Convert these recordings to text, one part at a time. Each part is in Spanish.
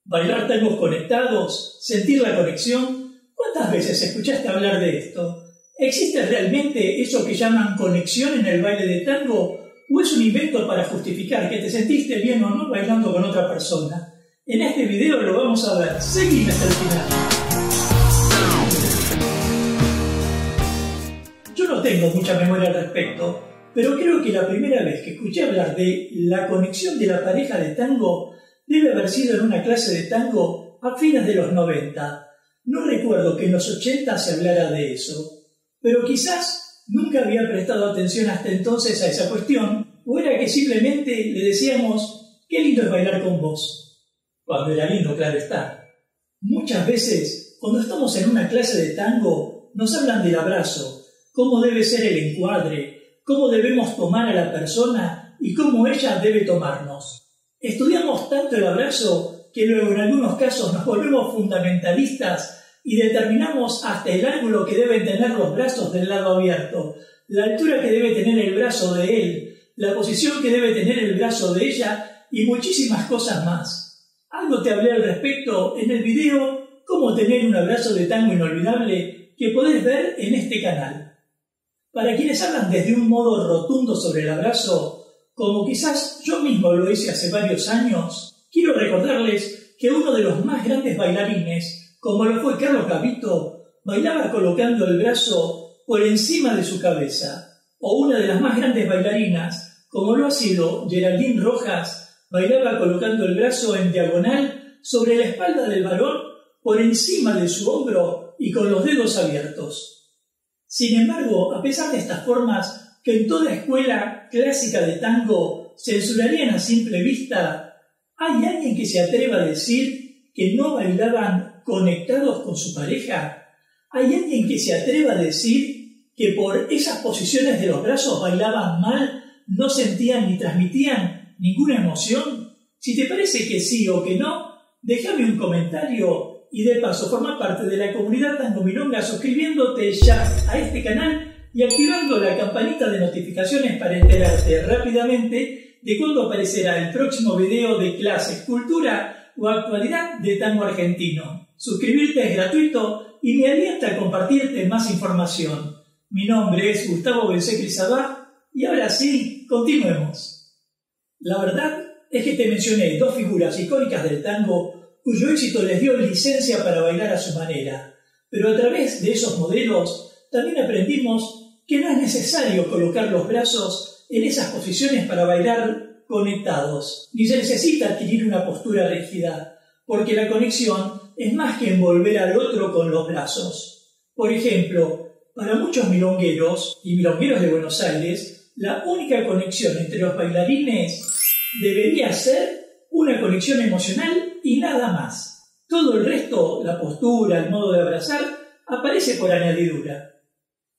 Bailar tangos conectados, sentir la conexión. ¿Cuántas veces escuchaste hablar de esto? ¿Existe realmente eso que llaman conexión en el baile de tango? ¿O es un invento para justificar que te sentiste bien o no bailando con otra persona? En este video lo vamos a ver. Seguime hasta el final. Yo no tengo mucha memoria al respecto, pero creo que la primera vez que escuché hablar de la conexión de la pareja de tango debe haber sido en una clase de tango a fines de los 90. No recuerdo que en los 80 se hablara de eso, pero quizás nunca había prestado atención hasta entonces a esa cuestión, o era que simplemente le decíamos, qué lindo es bailar con vos. Cuando era lindo, claro está. Muchas veces, cuando estamos en una clase de tango, nos hablan del abrazo, cómo debe ser el encuadre, cómo debemos tomar a la persona y cómo ella debe tomarnos. Estudiamos tanto el abrazo que luego en algunos casos nos volvemos fundamentalistas y determinamos hasta el ángulo que deben tener los brazos del lado abierto, la altura que debe tener el brazo de él, la posición que debe tener el brazo de ella y muchísimas cosas más. Algo te hablé al respecto en el video Cómo tener un abrazo de tango inolvidable que podés ver en este canal. Para quienes hablan desde un modo rotundo sobre el abrazo, como quizás yo mismo lo hice hace varios años, quiero recordarles que uno de los más grandes bailarines, como lo fue Carlos Gavito, bailaba colocando el brazo por encima de su cabeza, o una de las más grandes bailarinas, como lo ha sido Geraldine Rojas, bailaba colocando el brazo en diagonal sobre la espalda del varón por encima de su hombro y con los dedos abiertos. Sin embargo, a pesar de estas formas que en toda escuela clásica de tango censurarían a simple vista, ¿hay alguien que se atreva a decir que no bailaban conectados con su pareja? ¿Hay alguien que se atreva a decir que por esas posiciones de los brazos bailaban mal, no sentían ni transmitían ninguna emoción? Si te parece que sí o que no, déjame un comentario y de paso forma parte de la comunidad Tango Milonga suscribiéndote ya a este canal y activando la campanita de notificaciones para enterarte rápidamente de cuándo aparecerá el próximo video de clases, cultura o actualidad de tango argentino. Suscribirte es gratuito y me alienta a compartirte más información. Mi nombre es Gustavo Bensecri-Sabá y ahora sí, continuemos. La verdad es que te mencioné dos figuras icónicas del tango cuyo éxito les dio licencia para bailar a su manera, pero a través de esos modelos también aprendimos que no es necesario colocar los brazos en esas posiciones para bailar conectados, ni se necesita adquirir una postura rígida, porque la conexión es más que envolver al otro con los brazos. Por ejemplo, para muchos milongueros y milongueros de Buenos Aires, la única conexión entre los bailarines debería ser una conexión emocional y nada más. Todo el resto, la postura, el modo de abrazar, aparece por añadidura.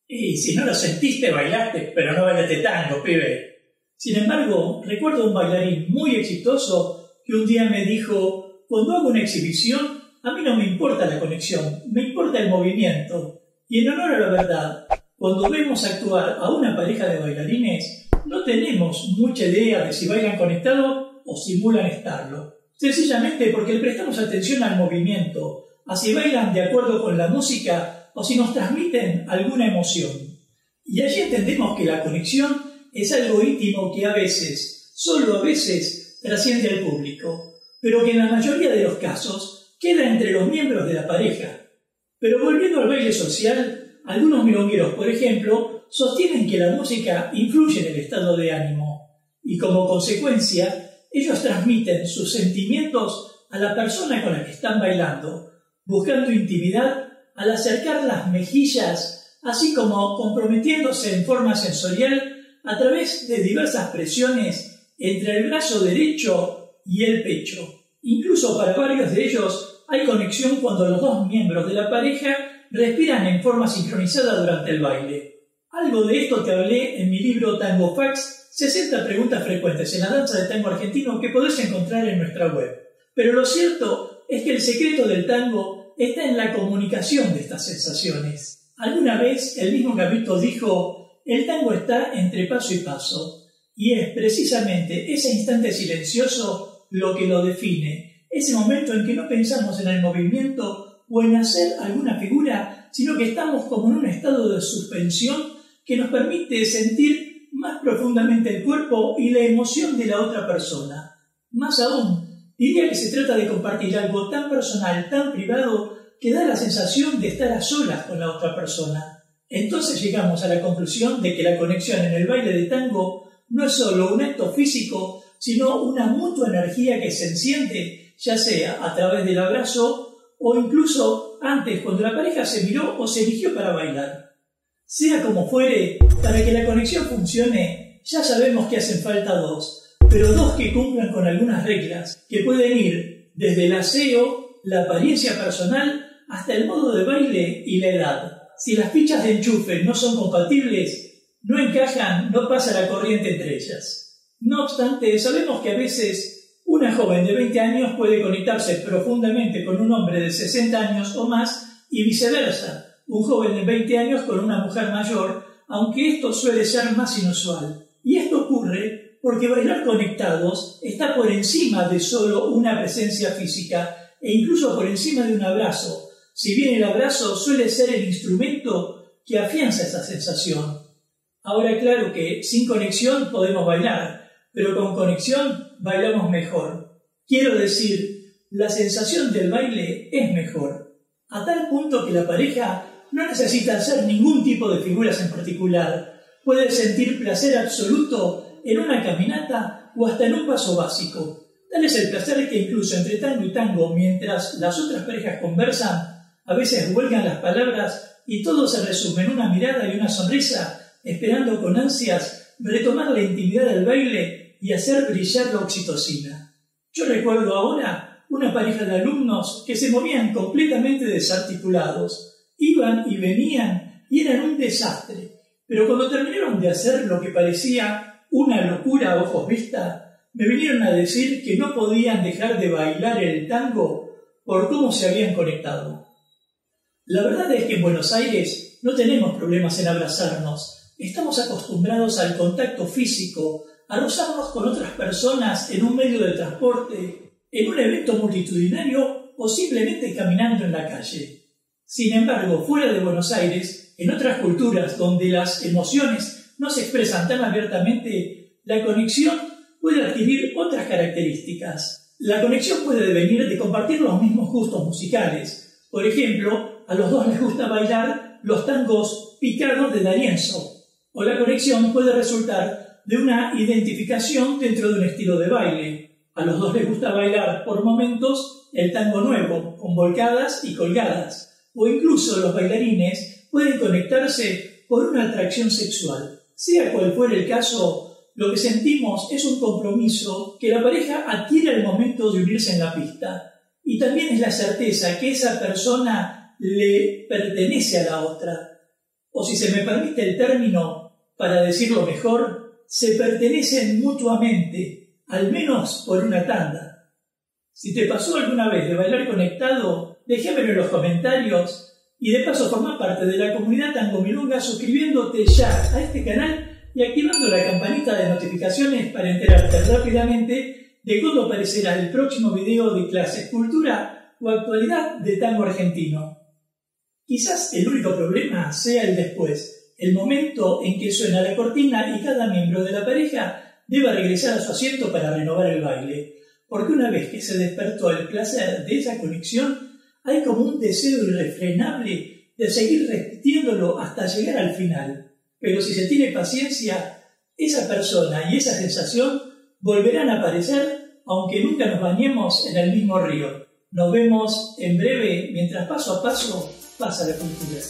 Y si no lo sentiste, bailaste, pero no bailaste tango, pibe. Sin embargo, recuerdo un bailarín muy exitoso que un día me dijo, cuando hago una exhibición, a mí no me importa la conexión, me importa el movimiento. Y en honor a la verdad, cuando vemos actuar a una pareja de bailarines, no tenemos mucha idea de si bailan conectados o simulan estarlo. Sencillamente porque le prestamos atención al movimiento, a si bailan de acuerdo con la música o si nos transmiten alguna emoción. Y allí entendemos que la conexión es algo íntimo que a veces, solo a veces, trasciende al público, pero que en la mayoría de los casos queda entre los miembros de la pareja. Pero volviendo al baile social, algunos milongueros, por ejemplo, sostienen que la música influye en el estado de ánimo, y como consecuencia, ellos transmiten sus sentimientos a la persona con la que están bailando, buscando intimidad al acercar las mejillas, así como comprometiéndose en forma sensorial a través de diversas presiones entre el brazo derecho y el pecho. Incluso para varios de ellos hay conexión cuando los dos miembros de la pareja respiran en forma sincronizada durante el baile. Algo de esto te hablé en mi libro Tango Facts, 60 preguntas frecuentes en la danza de tango argentino que podés encontrar en nuestra web. Pero lo cierto es que el secreto del tango está en la comunicación de estas sensaciones. Alguna vez el mismo Gavito dijo, el tango está entre paso y paso, y es precisamente ese instante silencioso lo que lo define, ese momento en que no pensamos en el movimiento o en hacer alguna figura, sino que estamos como en un estado de suspensión que nos permite sentir más profundamente el cuerpo y la emoción de la otra persona. Más aún, diría que se trata de compartir algo tan personal, tan privado, que da la sensación de estar a solas con la otra persona. Entonces llegamos a la conclusión de que la conexión en el baile de tango no es solo un acto físico, sino una mutua energía que se enciende, ya sea a través del abrazo o incluso antes, cuando la pareja se miró o se eligió para bailar. Sea como fuere, para que la conexión funcione, ya sabemos que hacen falta dos, pero dos que cumplan con algunas reglas, que pueden ir desde el aseo, la apariencia personal, hasta el modo de baile y la edad. Si las fichas de enchufe no son compatibles, no encajan, no pasa la corriente entre ellas. No obstante, sabemos que a veces una joven de 20 años puede conectarse profundamente con un hombre de 60 años o más y viceversa, un joven de 20 años con una mujer mayor, aunque esto suele ser más inusual. Y esto ocurre porque bailar conectados está por encima de solo una presencia física e incluso por encima de un abrazo, si bien el abrazo suele ser el instrumento que afianza esa sensación. Ahora, claro que sin conexión podemos bailar, pero con conexión bailamos mejor. Quiero decir, la sensación del baile es mejor, a tal punto que la pareja no necesita hacer ningún tipo de figuras en particular. Puede sentir placer absoluto en una caminata o hasta en un paso básico. Tal es el placer que incluso entre tango y tango, mientras las otras parejas conversan, a veces huelgan las palabras y todo se resume en una mirada y una sonrisa, esperando con ansias retomar la intimidad del baile y hacer brillar la oxitocina. Yo recuerdo ahora una pareja de alumnos que se movían completamente desarticulados, iban y venían y eran un desastre, pero cuando terminaron de hacer lo que parecía una locura a ojos vista, me vinieron a decir que no podían dejar de bailar el tango por cómo se habían conectado. La verdad es que en Buenos Aires no tenemos problemas en abrazarnos. Estamos acostumbrados al contacto físico, a rozarnos con otras personas en un medio de transporte, en un evento multitudinario o simplemente caminando en la calle. Sin embargo, fuera de Buenos Aires, en otras culturas donde las emociones no se expresan tan abiertamente, la conexión puede adquirir otras características. La conexión puede devenir de compartir los mismos gustos musicales. Por ejemplo, a los dos les gusta bailar los tangos picados de D'Arienzo, o la conexión puede resultar de una identificación dentro de un estilo de baile. A los dos les gusta bailar por momentos el tango nuevo, con volcadas y colgadas, o incluso los bailarines pueden conectarse por una atracción sexual. Sea cual fuera el caso, lo que sentimos es un compromiso que la pareja adquiere al momento de unirse en la pista, y también es la certeza que esa persona le pertenece a la otra, o si se me permite el término para decirlo mejor, se pertenecen mutuamente, al menos por una tanda. Si te pasó alguna vez de bailar conectado, déjamelo en los comentarios y de paso forma parte de la comunidad Tango Milonga suscribiéndote ya a este canal y activando la campanita de notificaciones para enterarte rápidamente de cuándo aparecerá el próximo video de clases, cultura o actualidad de tango argentino. Quizás el único problema sea el después, el momento en que suena la cortina y cada miembro de la pareja deba regresar a su asiento para renovar el baile, porque una vez que se despertó el placer de esa conexión, hay como un deseo irrefrenable de seguir repitiéndolo hasta llegar al final. Pero si se tiene paciencia, esa persona y esa sensación volverán a aparecer aunque nunca nos bañemos en el mismo río. Nos vemos en breve mientras paso a paso pasa la cultura.